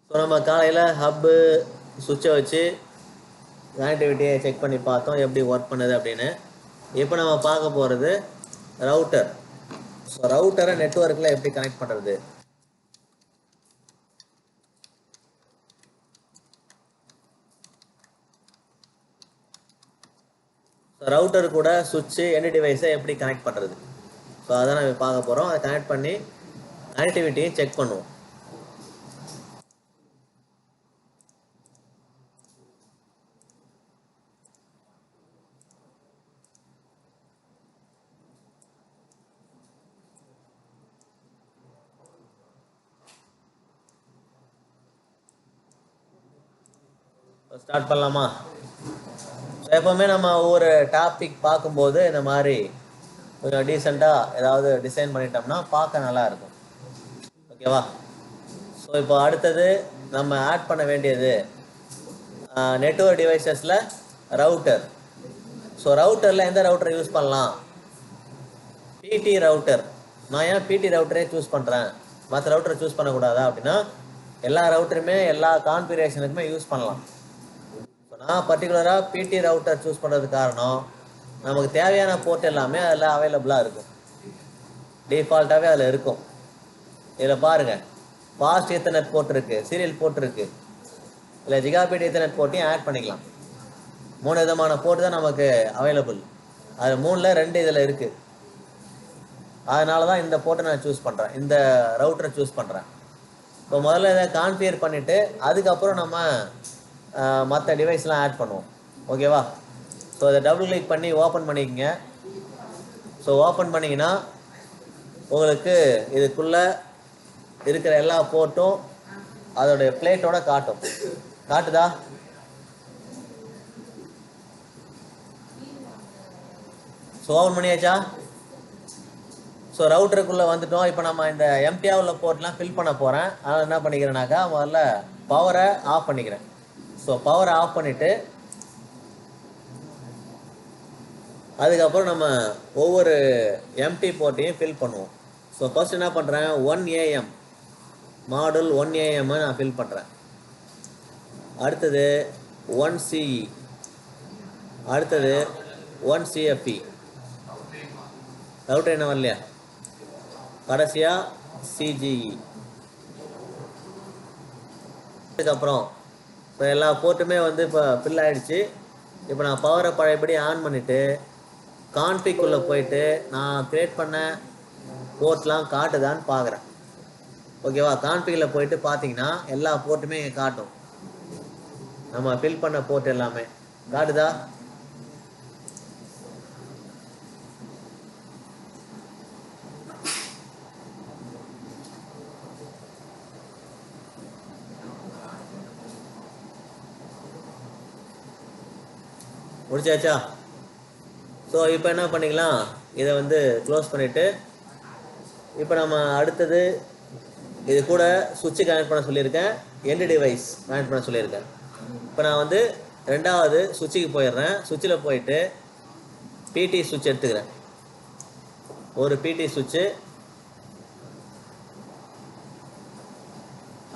So நம்ம காலையில் hub சுவிட்சை வச்சு கனெக்டிவிட்டியை செக் பண்ணி பார்த்தோம் எப்படி ஒர்க் பண்ணுது அப்படின்னு. இப்போ நம்ம பார்க்க போகிறது ரவுட்டர். ஸோ ரவுட்டரை நெட்வொர்க்கில் எப்படி கனெக்ட் பண்ணுறது. ஸோ ரவுட்டர் கூட சுவிட்சு எண்ட் டிவைஸை எப்படி கனெக்ட் பண்ணுறது. ஸோ அதான் நம்ம பார்க்க போகிறோம். அதை கனெக்ட் பண்ணி கனெக்டிவிட்டியை செக் பண்ணுவோம். ஸ்டார்ட் பண்ணலாமா? ஸோ எப்போவுமே நம்ம ஒவ்வொரு டாபிக் பார்க்கும்போது இந்த மாதிரி கொஞ்சம் டீசெண்டாக ஏதாவது டிசைன் பண்ணிட்டோம்னா பார்க்க நல்லா இருக்கும். ஓகேவா? ஸோ இப்போ அடுத்தது நம்ம ஆட் பண்ண வேண்டியது நெட்வொர்க் டிவைசஸில் ரவுட்டர். ஸோ ரவுட்டரில் எந்த ரவுட்டரை யூஸ் பண்ணலாம்? பிடி ரவுட்டர். நான் ஏன் பிடி ரவுட்டரே சூஸ் பண்ணுறேன், மற்ற ரவுட்டரை சூஸ் பண்ணக்கூடாதா அப்படின்னா, எல்லா ரவுட்டருமே எல்லா கான்ஃபிகரேஷனுக்குமே யூஸ் பண்ணலாம். ஸோ நான் பர்டிகுலராக பிடி ரவுட்டர் சூஸ் பண்ணுறதுக்கு காரணம், நமக்கு தேவையான போர்ட் எல்லாமே அதில் அவைலபிளாக இருக்கும். டிஃபால்ட்டாகவே அதில் இருக்கும். இதில் பாருங்கள், ஃபாஸ்ட் ஈத்தர்நெட் போர்ட் இருக்குது, சீரியல் போர்ட் இருக்குது, இல்லை ஜிகாபிட் ஈத்தர்நெட் போர்ட்டையும் ஆட் பண்ணிக்கலாம். 3 விதமான போர்ட் தான் நமக்கு அவைலபிள். அது 3ல் 2 இதில் இருக்குது. அதனால தான் இந்த போர்ட்டை நான் சூஸ் பண்ணுறேன், இந்த ரவுட்டரை சூஸ் பண்ணுறேன். இப்போ முதல்ல இதை கான்ஃபிகர் பண்ணிவிட்டு அதுக்கப்புறம் நம்ம மற்ற டிவைஸ்லாம் ஆட் பண்ணுவோம். ஓகேவா? ஸோ அதை டபுள் கிளிக் பண்ணி ஓப்பன் பண்ணிக்கங்க. ஸோ ஓப்பன் பண்ணிங்கன்னா உங்களுக்கு இதுக்குள்ளே இருக்கிற எல்லா போர்ட்டும் அதோடைய பிளேட்டோட காட்டும். காட்டுதா? ஸோ ஓப்பன் பண்ணியாச்சா? ஸோ ரவுட்டருக்குள்ளே வந்துட்டோம். இப்போ நம்ம இந்த எம்டியாக உள்ள போர்ட்லாம் ஃபில் பண்ண போகிறேன். அதனால் என்ன பண்ணிக்கிறேன்னாக்கா, முதல்ல பவரை ஆஃப் பண்ணிக்கிறேன். ஸோ பவரை ஆஃப் பண்ணிவிட்டு அதுக்கப்புறம் நம்ம ஒவ்வொரு எம்டி போர்ட்டையும் ஃபில் பண்ணுவோம். ஸோ ஃபர்ஸ்ட் என்ன பண்ணுறேன், 1AM மாடல் 1AM நான் ஃபில் பண்ணுறேன். அடுத்தது 1CE, அடுத்தது 1CFE. ரவுட்டர் என்ன வரலையா? கடைசியாக CGE. அதுக்கப்புறம் இப்போ எல்லா போர்ட்டுமே வந்து இப்போ ஃபில் ஆகிடுச்சு. இப்போ நான் பவரை பழையபடி ஆன் பண்ணிவிட்டு கான்ஃபிக்குள்ளே போயிட்டு நான் க்ரியேட் பண்ண போர்ட்லாம் காட்டுதான்னு பார்க்குறேன். ஓகேவா? கான்ஃபிகில் போயிட்டு பார்த்தீங்கன்னா எல்லா போர்ட்டுமே இங்கே காட்டும். நம்ம ஃபில் பண்ண போர்ட் எல்லாமே காட்டுதா? முடிச்சாச்சா? ஸோ இப்போ என்ன பண்ணிக்கலாம், இதை வந்து க்ளோஸ் பண்ணிவிட்டு இப்போ நம்ம அடுத்தது இது கூட சுவிட்சு கனெக்ட் பண்ண சொல்லியிருக்கேன், எண்டு டிவைஸ் கனெக்ட் பண்ண சொல்லியிருக்கேன். இப்போ நான் வந்து ரெண்டாவது சுவிட்சுக்கு போயிடுறேன். சுவிட்சில் போயிட்டு பிடி சுவிட்ச் எடுத்துக்கிறேன். ஒரு பிடி சுவிட்சு,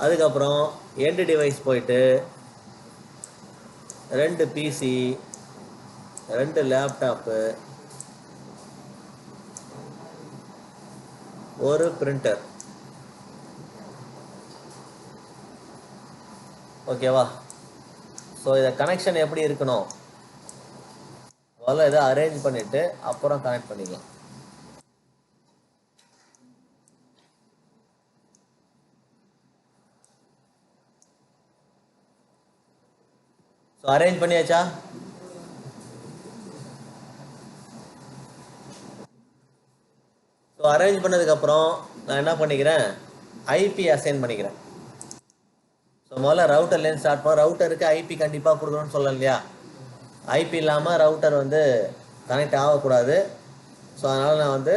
அதுக்கப்புறம் எண்டு டிவைஸ் போயிட்டு 2 பிசி, 2 லேப்டாப்பு, ஒரு பிரிண்டர். ஓகேவா? ஸோ இதை கனெக்ஷன் எப்படி இருக்கணும், முதல்ல இதை அரேஞ்ச் பண்ணிவிட்டு அப்புறம் கனெக்ட் பண்ணிக்கலாம். ஸோ அரேஞ்ச் பண்ணியாச்சா? ஸோ அரேஞ்ச் பண்ணதுக்கப்புறம் நான் என்ன பண்ணிக்கிறேன், ஐபி அசைன் பண்ணிக்கிறேன். ஸோ முதல்ல ரவுட்டர்லேருந்து ஸ்டார்ட் பண்ணோம். ரவுட்டருக்கு ஐபி கண்டிப்பாக கொடுக்கணும்னு சொல்லலாம் இல்லையா? ஐபி இல்லாமல் ரவுட்டர் வந்து கனெக்ட் ஆகக்கூடாது. ஸோ அதனால் நான் வந்து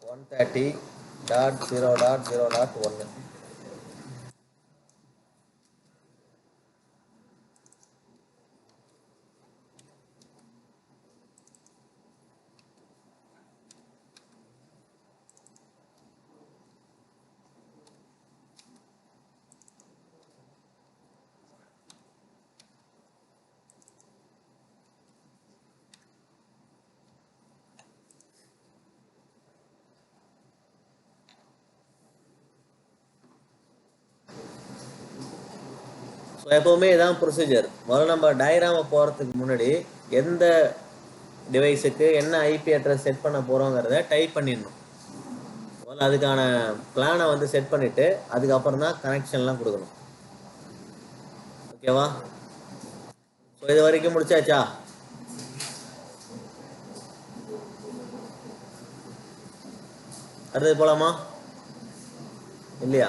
.130.0.0.1 எப்பவுமே இதான் ப்ரொசீஜர். முதல்ல நம்ம டயக்ராமை போகிறதுக்கு முன்னாடி எந்த டிவைஸுக்கு என்ன ஐபி அட்ரஸ் செட் பண்ண போகிறோங்கிறத டைப் பண்ணிடணும். முதல்ல அதுக்கான பிளானை வந்து செட் பண்ணிவிட்டு அதுக்கப்புறம் தான் கனெக்ஷன்லாம் கொடுக்கணும். ஓகேவா? ஸோ இது வரைக்கும் முடிச்சாச்சா? அடுத்தது போகலாமா இல்லையா?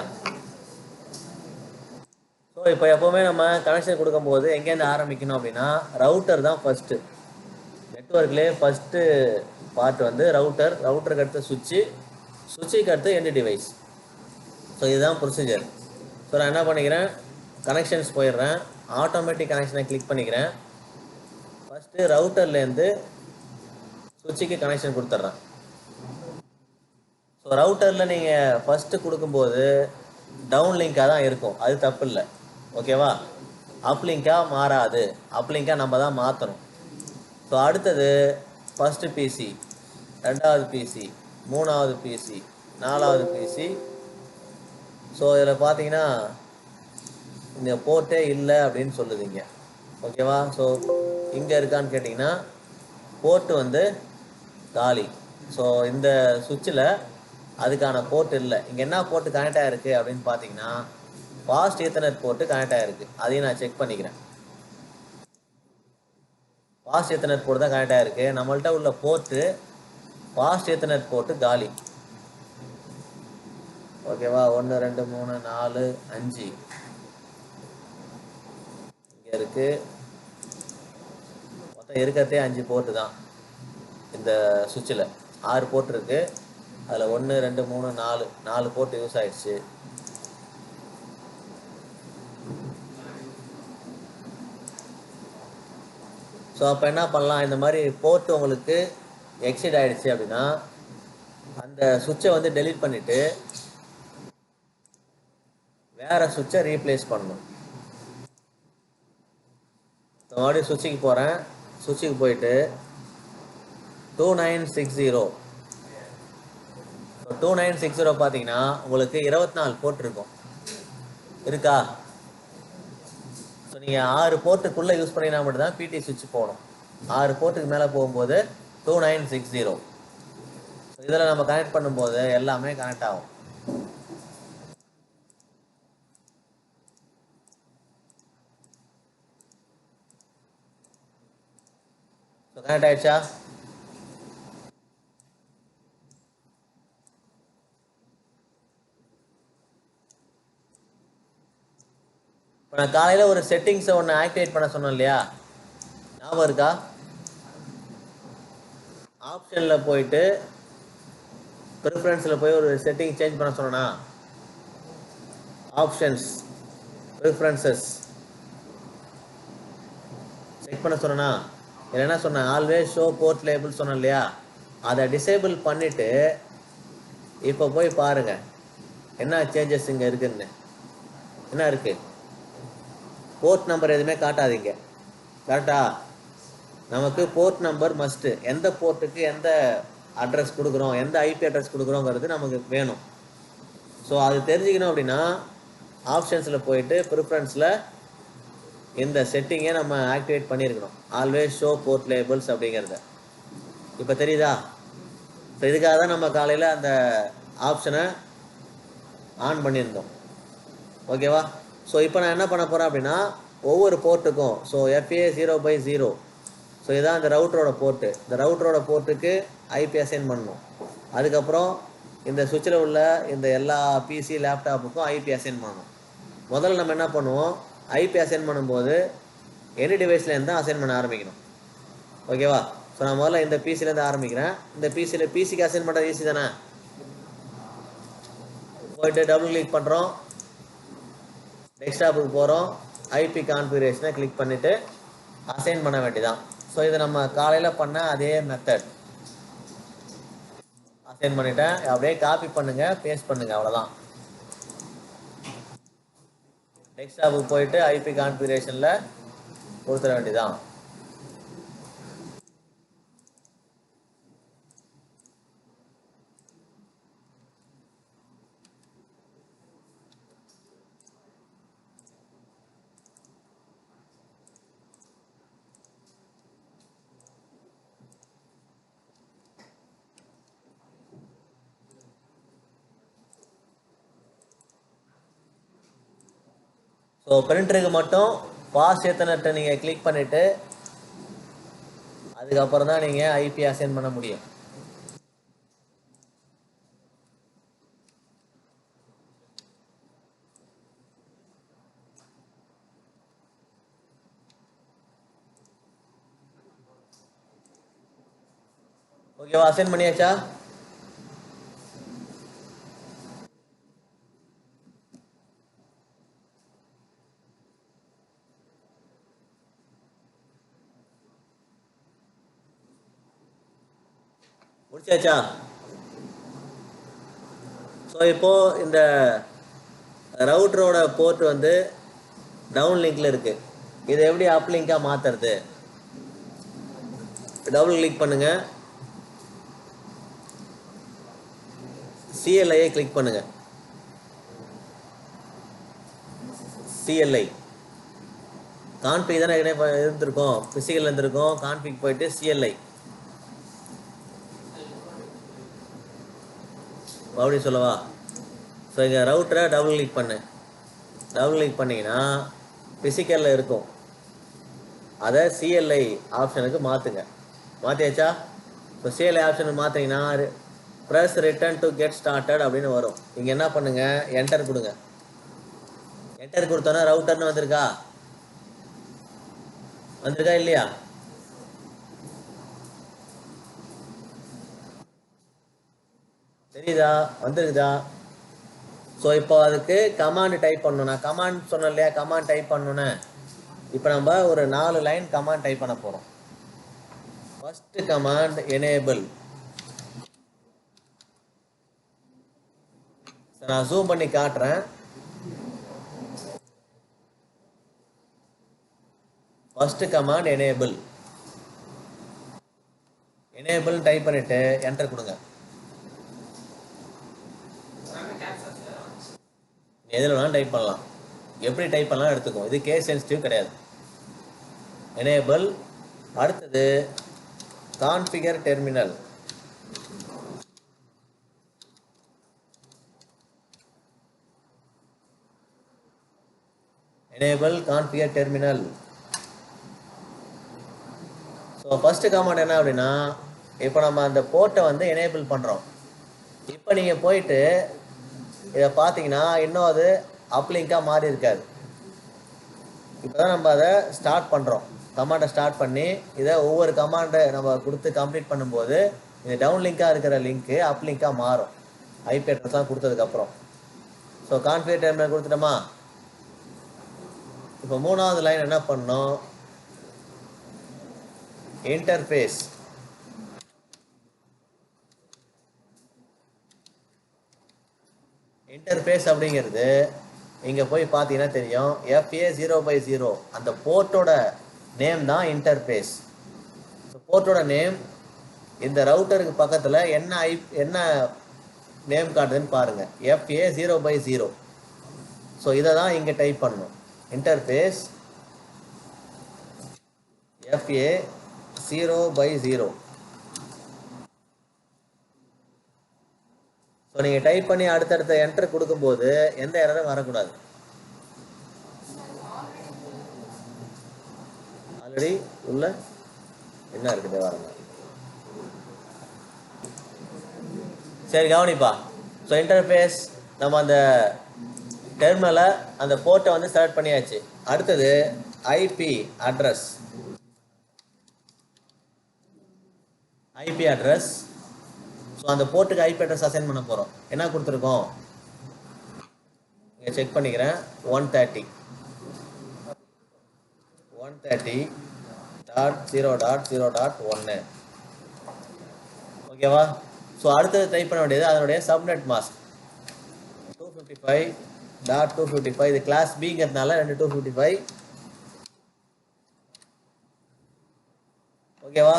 ஸோ இப்போ எப்போவுமே நம்ம கனெக்ஷன் கொடுக்கும்போது எங்கேருந்து ஆரம்பிக்கணும் அப்படின்னா ரவுட்டர் தான் ஃபஸ்ட்டு. நெட்ஒர்க்லேயே ஃபஸ்ட்டு பார்ட் வந்து ரவுட்டர். ரவுட்டருக்கு அடுத்து சுவிட்சுக்கு அடுத்து எண்ட் டிவைஸ். ஸோ இதுதான் ப்ரொசீஜர். ஸோ நான் என்ன பண்ணிக்கிறேன், கனெக்ஷன்ஸ் போயிடுறேன். ஆட்டோமேட்டிக் கனெக்ஷனை கிளிக் பண்ணிக்கிறேன். ஃபஸ்ட்டு ரவுட்டர்லேருந்து சுவிட்சுக்கு கனெக்ஷன் கொடுத்துட்றேன். ஸோ ரவுட்டரில் நீங்கள் ஃபஸ்ட்டு கொடுக்கும்போது டவுன் லிங்காக தான் இருக்கும், அது தப்பு இல்லை. ஓகேவா? அப்லிங்காக மாறாது. அப்லிங்காக நம்ம தான் மாற்றணும். ஸோ அடுத்தது ஃபஸ்ட்டு பிசி, ரெண்டாவது பிசி, மூணாவது பிசி, நாலாவது பிசி. ஸோ இதில் பார்த்தீங்கன்னா இந்த போர்ட்டே இல்லை அப்படின்னு சொல்லுதுங்க. ஓகேவா? ஸோ இங்கே இருக்கான்னு கேட்டிங்கன்னா போர்ட்டு வந்து காலி. ஸோ இந்த சுவிட்சில் அதுக்கான போர்ட் இல்லை. இங்கே என்ன போர்ட்டு கனெக்ட் ஆகிருக்கு அப்படின்னு பார்த்தீங்கன்னா ஃபாஸ்ட் ஈத்தர்நெட் போர்ட்டு கனெக்ட் ஆகிருக்கு. அதையும் நான் செக் பண்ணிக்கிறேன். ஃபாஸ்ட் ஈத்தர்நெட் போர்ட் தான் கனெக்ட் ஆகிருக்கு. நம்மள்ட்ட உள்ள போர்ட்டு ஃபாஸ்ட் ஈத்தர்நெட் போர்ட்டு காலி. ஓகேவா? 1 2 3 4 5 இங்கே இருக்குது. மொத்தம் இருக்கிறதே 5 போர்ட்டு தான். இந்த சுவிட்சில் 6 போர்ட் இருக்குது. அதில் 1 2 3 4 போர்ட்டு யூஸ் ஆகிடுச்சு. ஸோ அப்போ என்ன பண்ணலாம், இந்த மாதிரி போர்ட்டு உங்களுக்கு எக்ஸிட் ஆகிடுச்சு அப்படின்னா அந்த சுவிட்சை வந்து டெலீட் பண்ணிவிட்டு வேறு சுவிட்சை ரீப்ளேஸ் பண்ணணும். மறுபடியும் சுவிட்சுக்கு போகிறேன். சுவிட்சுக்கு போயிட்டு 2960 2960 பார்த்தீங்கன்னா உங்களுக்கு 24 போர்ட் இருக்கும். இருக்கா? ஸோ நீங்கள் 6 போர்ட்டுக்குள்ளே யூஸ் பண்ணினா மட்டும்தான் பிடி சுவிட்ச் போகணும். 6 போர்ட்டுக்கு மேலே போகும்போது 2960. ஸோ இதில் நம்ம கனெக்ட் பண்ணும்போது எல்லாமே கனெக்ட் ஆகும். ஸோ கனெக்ட் ஆகிடுச்சா? இப்போ நான் காலையில் ஒரு செட்டிங்ஸை ஒன்று ஆக்டிவேட் பண்ண சொன்னேன் இல்லையா? ஞாபகம் இருக்கா? ஆப்ஷனில் போயிட்டு ப்ரிஃபரன்ஸில் போய் ஒரு செட்டிங் சேஞ்ச் பண்ண சொன்னா, ஆப்ஷன்ஸ் ப்ரிஃபரன்சஸ் செக் பண்ண சொன்னா, இதில் என்ன சொன்னேன், ஆல்வேஸ் ஷோ போர்ட் லேபிள் சொன்னேன் இல்லையா? அதை டிசேபிள் பண்ணிவிட்டு இப்போ போய் பாருங்கள் என்ன சேஞ்சஸ் இங்கே இருக்குதுன்னு. என்ன இருக்குது? போர்ட் நம்பர் எதுவுமே காட்டாதீங்க. கரெக்டா? நமக்கு போர்ட் நம்பர் மஸ்ட்டு. எந்த போர்ட்டுக்கு எந்த அட்ரஸ் கொடுக்குறோம், எந்த ஐபி அட்ரஸ் கொடுக்குறோங்கிறது நமக்கு வேணும். ஸோ அது தெரிஞ்சுக்கணும் அப்படின்னா ஆப்ஷன்ஸில் போயிட்டு ப்ரிஃபரன்ஸில் இந்த செட்டிங்கை நம்ம ஆக்டிவேட் பண்ணியிருக்கணும், ஆல்வேஸ் ஷோ போர்ட் லேபிள்ஸ் அப்படிங்கிறத. இப்போ தெரியுதா? ஸோ இதுக்காக தான் நம்ம காலையில் அந்த ஆப்ஷனை ஆன் பண்ணியிருந்தோம். ஓகேவா? ஸோ இப்போ நான் என்ன பண்ண போகிறேன் அப்படின்னா ஒவ்வொரு போர்ட்டுக்கும், ஸோ FA 0/0, ஸோ இதுதான் இந்த ரவுட்டரோட போர்ட்டு. இந்த ரவுட்டரோட போர்ட்டுக்கு ஐபி அசைன் பண்ணணும். அதுக்கப்புறம் இந்த சுவிட்சில் உள்ள இந்த எல்லா பிசி லேப்டாப்புக்கும் ஐபி அசைன் பண்ணணும். முதல்ல நம்ம என்ன பண்ணுவோம், ஐபி அசைன் பண்ணும்போது எனி டிவைஸ்லேருந்து தான் அசைன் பண்ண ஆரம்பிக்கணும். ஓகேவா? ஸோ நான் முதல்ல இந்த பிசிலேருந்து ஆரம்பிக்கிறேன். இந்த பிசிக்கு அசைன் பண்ணுறது ஈஸி தானே? போயிட்டு டபுள் கிளிக் பண்ணுறோம், டெஸ்க்டாப்புக்கு போகிறோம், ஐபி கான்ஃபிகரேஷனை கிளிக் பண்ணிவிட்டு அசைன் பண்ண வேண்டியதான். ஸோ இதை நம்ம காலையில் பண்ண அதே மெத்தட். அசைன் பண்ணிவிட்டேன். அப்படியே காப்பி பண்ணுங்கள், பேஸ்ட் பண்ணுங்கள், அவ்வளோதான். டெஸ்க்டாப்புக்கு போயிட்டு ஐபி கான்ஃபிகரேஷனில் கொடுத்துட வேண்டியதான். ஸோ பிரிண்டருக்கு மட்டும் பாஸ் எத்தனை நீங்கள் கிளிக் பண்ணிவிட்டு அதுக்கப்புறம் தான் நீங்கள் ஐபி அசைன் பண்ண முடியும். ஓகேவா? அசைன் பண்ணியாச்சா? முடிச்சாச்சா? ஸோ இப்போ இந்த ரவுட்டரோட போர்ட் வந்து டவுன் லிங்க்ல இருக்கு. இதை எப்படி அப் லிங்கா மாத்துறது? டபுள் கிளிக் பண்ணுங்க, CLI கிளிக் பண்ணுங்க. CLI கான்ஃபிக் தானே இருந்திருக்கும், பிசிக்கல் இருந்திருக்கும். கான்ஃபிக் போயிட்டு CLI அப்படி சொல்லவா? ஸோ இங்கே ரவுட்டரை டபுள் கிளிக் பண்ணு. டபுள் கிளிக் பண்ணிங்கன்னா ஃபிசிக்கலில் இருக்கும், அதை CLI ஆப்ஷனுக்கு மாற்றுங்க. மாற்றியாச்சா? இப்போ CLI ஆப்ஷனுக்கு மாற்றிங்கன்னா press return to get started அப்படின்னு வரும். இங்கே என்ன பண்ணுங்க, என்டர் கொடுங்க. என்டர் கொடுத்தோன்னா ரவுட்டர்னு வந்திருக்கா? வந்திருக்கா இல்லையா? தெரியுதா? வந்துருக்குதா? ஸோ இப்போ அதுக்கு கமாண்ட் டைப் பண்ணணும். நான் கமாண்ட் சொன்னேன் இல்லையா, கமாண்ட் டைப் பண்ணணுன்னு. இப்போ நம்ம ஒரு 4 லைன் கமாண்ட் டைப் பண்ண போகிறோம். First command enable. நான் ஜூம் பண்ணி காட்டுறேன். First command enable. Enable type பண்ணிட்டு என்டர் கொடுங்க. எதில் வேணாலும் டைப் பண்ணலாம், எப்படி டைப் பண்ணலாம் எடுத்துக்கும். இது கேஸ் சென்சிட்டிவ் கிடையாது. எனேபிள். அடுத்தது configure terminal. Enable configure terminal. So first command என்ன அப்படின்னா, இப்போ நம்ம அந்த போர்ட்டை வந்து எனேபிள் பண்ணுறோம். இப்போ நீங்கள் போயிட்டு இதை பார்த்தீங்கன்னா இன்னும் அது அப்லிங்காக மாறி இருக்காது. இப்போ தான் நம்ம அதை ஸ்டார்ட் பண்ணுறோம். கமாண்டை ஸ்டார்ட் பண்ணி இதை ஒவ்வொரு கமாண்டை நம்ம கொடுத்து கம்ப்ளீட் பண்ணும்போது இந்த டவுன் லிங்காக இருக்கிற லிங்க்கு அப் லிங்காக மாறும், ஐபி அட்ரஸ்லாம் கொடுத்ததுக்கப்புறம். ஸோ கான்ஃபிகர் டெர்மினல் கொடுத்துட்டோமா? இப்போ 3வது லைன் என்ன பண்ணோம், இன்டர்ஃபேஸ். இன்டர்ஃபேஸ் அப்படிங்கிறது இங்கே போய் பார்த்தீங்கன்னா தெரியும், FA0/0 அந்த போர்ட்டோட நேம் தான் இன்டர்ஃபேஸ். போர்ட்டோட நேம் இந்த ரவுட்டருக்கு பக்கத்தில் என்ன நேம் காட்டுதுன்னு பாருங்க, FA0/0. ஸோ இதை தான் இங்கே டைப் பண்ணணும். Interface FA0/0. ஸோ நீங்கள் டைப் பண்ணி அடுத்தடுத்த என்டர் கொடுக்கும்போது எந்த எரரும் வரக்கூடாது. ஆல்ரெடி உள்ள என்ன இருக்குது வரங்க. சரி கவனிப்பா. ஸோ இன்டர்ஃபேஸ் நம்ம அந்த டெர்மினலை அந்த போர்ட்டை வந்து செலக்ட் பண்ணியாச்சு. அடுத்தது IP address. IP address. So அந்த போர்ட்டுக்கு ஐபி அட்ரஸ் அசைன் பண்ண போகிறோம். என்ன கொடுத்துருக்கோம் இங்கே செக் பண்ணிக்கிறேன். 130.0.0.1. ஓகேவா? ஸோ அடுத்தது டைப் பண்ண வேண்டியது அதனுடைய சப்நெட் மாஸ்க் 255.255. இது கிளாஸ் பிங்கிறதுனால 255. ஓகேவா?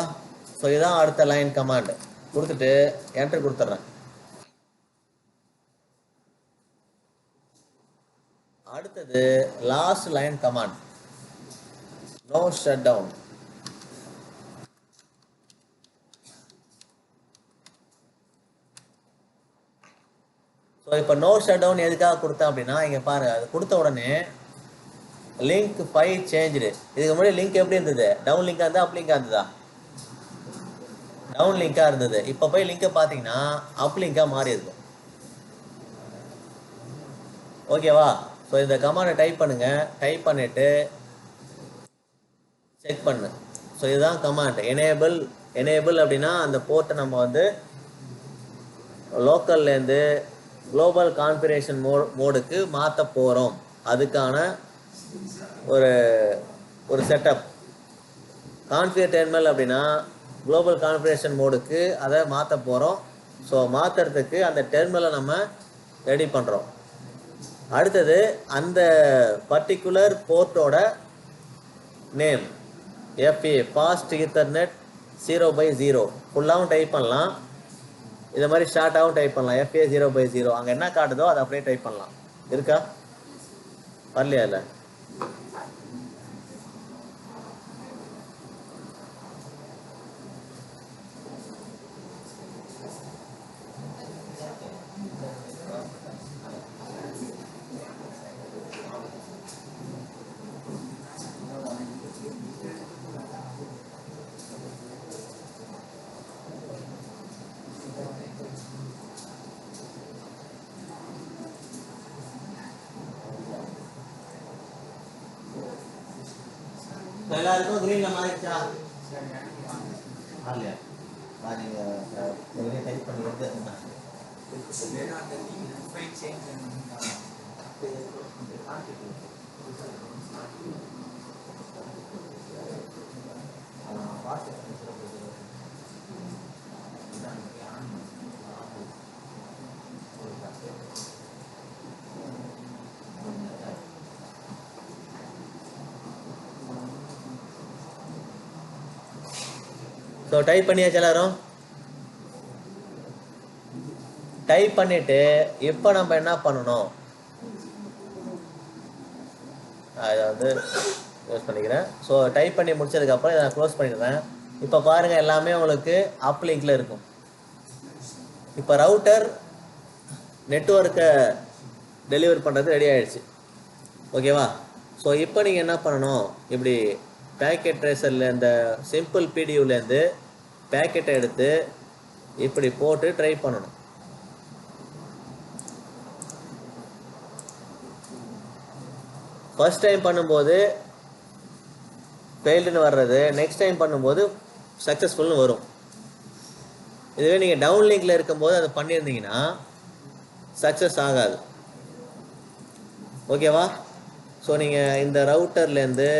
ஸோ இதுதான் அடுத்த லைன் கமாண்ட். கொடுத்துட்டு என்டர் கொடுத்துட்றேன். அடுத்தது last line command, no shut down. So இப்போ நோ ஷட் டவுன் எதுக்காக கொடுத்தேன் அப்படின்னா, இங்கே பாருங்க, அது கொடுத்த உடனே லிங்க் 5 சேஞ்சு. இதுக்கு முன்னாடி லிங்க் எப்படி இருந்தது? டவுன் லிங்காக இருந்தால் அப் லிங்காக இருந்ததா? டவுன் லிங்காக இருந்தது. இப்போ போய் லிங்கை பார்த்தீங்கன்னா அப் லிங்காக மாறி இருக்கும். ஓகேவா? ஸோ இந்த கமாண்டை டைப் பண்ணுங்க. டைப் பண்ணிட்டு செக் பண்ணு. ஸோ இதுதான் கமாண்ட். எனேபிள் அப்படின்னா அந்த போர்ட்டை நம்ம வந்து லோக்கல்லேருந்து குளோபல் கான்ஃபிகரேஷன் மோடுக்கு மாற்ற போகிறோம். அதுக்கான ஒரு செட்டப். கான்ஃபிகர் டெர்மினல் அப்படின்னா குளோபல் கான்ஃபிகரேஷன் மோடுக்கு அதை மாற்ற போகிறோம். ஸோ மாற்றுறதுக்கு அந்த டெர்மினலை நம்ம ரெடி பண்ணுறோம். அடுத்தது அந்த பர்டிகுலர் போர்ட்டோட நேம் FA ஃபாஸ்ட் ஈத்தர்நெட் 0/0 ஃபுல்லாகவும் டைப் பண்ணலாம். இதை மாதிரி ஷார்ட்டாகவும் டைப் பண்ணலாம். FA 0/0 அங்கே என்ன காட்டுதோ அதை அப்படியே டைப் பண்ணலாம். இருக்கா? வரலையா? இல்லை. எல்லாருக்கும் கிரீன்ல மாறிடுச்சா? வரலையா? நீங்கள் டைப் பண்ணி வந்து ஸோ டைப் பண்ணியாச்சு எல்லாரும்? டைப் பண்ணிட்டு இப்போ நம்ம என்ன பண்ணணும்? அதை வந்து க்ளோஸ் பண்ணிக்கிறேன். ஸோ டைப் பண்ணி முடிச்சதுக்கப்புறம் இதை நான் க்ளோஸ் பண்ணிடுறேன். இப்போ பாருங்கள், எல்லாமே உங்களுக்கு அப் லிங்கில் இருக்கும். இப்போ ரவுட்டர் நெட்வொர்க்கை டெலிவர் பண்ணுறது ரெடி ஆகிடுச்சு. ஓகேவா? ஸோ இப்போ நீங்கள் என்ன பண்ணணும்? இப்படி பேக்கெட் ட்ரேசரில் இந்த சிம்பிள் பிடியூலேருந்து பேக்கெட்டை எடுத்து இப்படி போட்டு ட்ரை பண்ணணும். ஃபர்ஸ்ட் டைம் பண்ணும்போது ஃபெயில்டுன்னு வர்றது, நெக்ஸ்ட் டைம் பண்ணும்போது சக்ஸஸ்ஃபுல்னு வரும். இதுவே நீங்கள் டவுன் லிங்கில் இருக்கும்போது அதை பண்ணியிருந்தீங்கன்னா சக்ஸஸ் ஆகாது. ஓகேவா? ஸோ நீங்கள் இந்த ரவுட்டர்லேருந்து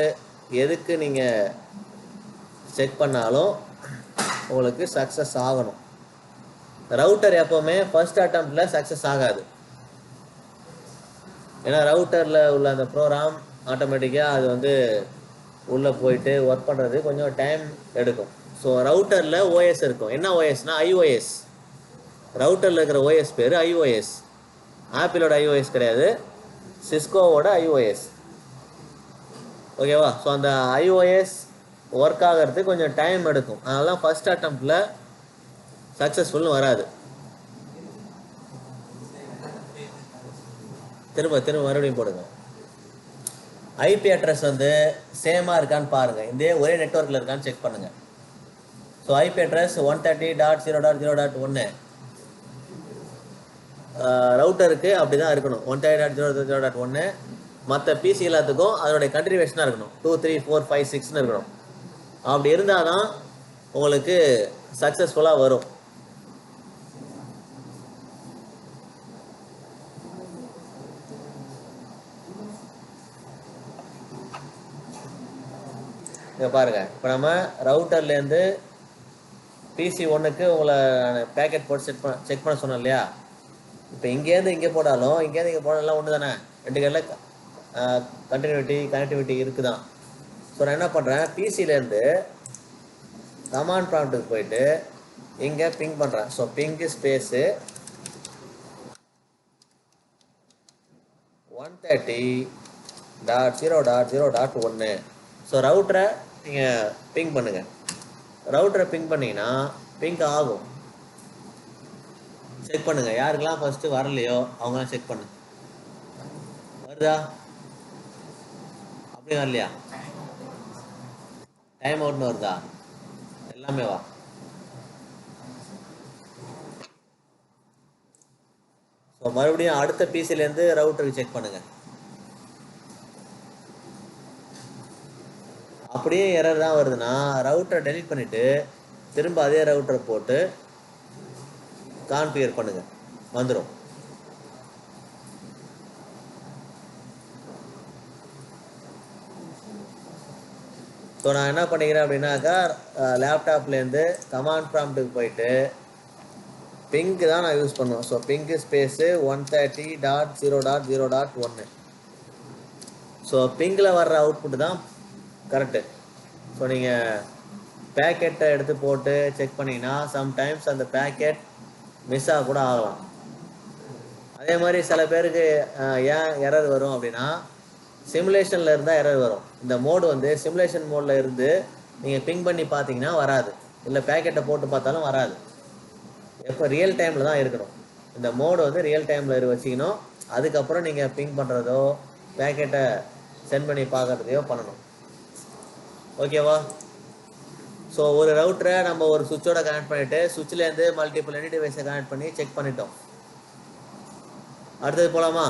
எதுக்கு நீங்கள் செக் பண்ணாலும் உங்களுக்கு சக்ஸஸ் ஆகணும். ரவுட்டர் எப்போவுமே ஃபர்ஸ்ட் அட்டம்ப்டில் சக்ஸஸ் ஆகாது. ஏன்னா ரவுட்டரில் உள்ள அந்த ப்ரோக்ராம் ஆட்டோமேட்டிக்காக அது வந்து உள்ளே போயிட்டு ஒர்க் பண்ணுறது கொஞ்சம் டைம் எடுக்கும். ஸோ ரவுட்டரில் ஓஎஸ் இருக்கும். என்ன ஓஎஸ்னா iOS. ரவுட்டரில் இருக்கிற ஓஎஸ் பேர் iOS. ஆப்பிளோட iOS கிடையாது, சிஸ்கோவோட iOS. ஓகேவா? ஸோ அந்த iOS ஒர்க் ஆகிறதுக்கு கொஞ்சம் டைம் எடுக்கும். அதனால தான் ஃபர்ஸ்ட் அட்டம்ப்டில் சக்ஸஸ்ஃபுல்னு வராது. திரும்ப மறுபடியும் போடுங்க. ஐபி அட்ரஸ் வந்து சேமாக இருக்கான்னு பாருங்கள். இதே ஒரே நெட்வொர்க்கில் இருக்கான்னு செக் பண்ணுங்கள். ஸோ ஐபி அட்ரஸ் 130.0.0.1 ரவுட்டருக்கு அப்படி தான் இருக்கணும். 130.0.0.1. மற்ற பிசி எல்லாத்துக்கும் அதோடைய கண்டினியூவேஷனாக இருக்கணும். 2 3 4 5 6ன்னு இருக்கணும். அப்படி இருந்தால் தான் உங்களுக்கு சக்ஸஸ்ஃபுல்லாக வரும். இங்கே பாருங்கள், இப்போ நம்ம ரவுட்டர்லேருந்து பிசி 1க்கு உங்களை பேக்கெட் போட்டு செக் பண்ண சொன்னோம் இல்லையா? இப்போ இங்கேருந்து இங்கே போட்டாலும் இங்கேருந்து இங்கே போனாலும் ஒன்று தானே, ரெண்டு கையில் கனெக்டிவிட்டி இருக்குது தான். ஸோ நான் என்ன பண்ணுறேன், பிசிலேருந்து கமாண்ட் ப்ராம்ப்ட்டுக்கு போயிட்டு இங்கே பிங் பண்ணுறேன். So ping space 130.0.0.1. ஸோ ரவுட்டரை நீங்கள் பிங் பண்ணுங்கள். ரவுட்டரை பிங் பண்ணிங்கன்னா பிங்க் ஆகும். செக் பண்ணுங்கள், யாருக்கெல்லாம் ஃபஸ்ட்டு வரலையோ அவங்களாம் செக் பண்ணுங்க. வருதா? அப்படி வரலையா? டைம் அவுட்னு வருதா? எல்லாமே வா. ஸோ மறுபடியும் அடுத்த பிசிலேருந்து ரவுட்டருக்கு செக் பண்ணுங்க. அப்படியே எரர் தான் வருதுன்னா ரவுட்டரை டெலீட் பண்ணிட்டு திரும்ப அதே ரவுட்டரை போட்டு கான்ஃபிகர் பண்ணுங்க, வந்துடும். ஸோ நான் என்ன பண்ணிக்கிறேன் அப்படின்னாக்கா லேப்டாப்லேருந்து கமாண்ட் ப்ராம்ப்ட்டுக்கு போயிட்டு பிங்க் தான் நான் யூஸ் பண்ணுவேன். So ping space 130.0.0.1. ஸோ பிங்கில் வர்ற அவுட்புட் தான் கரெக்டு. ஸோ நீங்கள் பேக்கெட்டை எடுத்து போட்டு செக் பண்ணிங்கன்னா சம்டைம்ஸ் அந்த பேக்கெட் மிஸ் ஆக கூட ஆகலாம். அதே மாதிரி சில பேருக்கு ஏன் எரர் வரும் அப்படின்னா சிமுலேஷனில் இருந்தால் எரர் வரும். இந்த மோடு வந்து சிமுலேஷன் மோடில் இருந்து நீங்கள் பிங் பண்ணி பார்த்தீங்கன்னா வராது, இல்லை பேக்கெட்டை போட்டு பார்த்தாலும் வராது. எப்போ ரியல் டைமில் தான் இருக்கணும். இந்த மோடு வந்து ரியல் டைமில் வச்சிக்கணும். அதுக்கப்புறம் நீங்கள் பிங் பண்ணுறதோ பேக்கெட்டை சென்ட் பண்ணி பார்க்குறதையோ பண்ணணும். ஓகேவா? ஸோ ஒரு ரவுட்டரை நம்ம ஒரு சுவிட்சோட கனெக்ட் பண்ணிவிட்டு சுவிட்ச்லேருந்து மல்டிபிள் எனி டிவைஸை கனெக்ட் பண்ணி செக் பண்ணிட்டோம். அடுத்தது போகலாமா?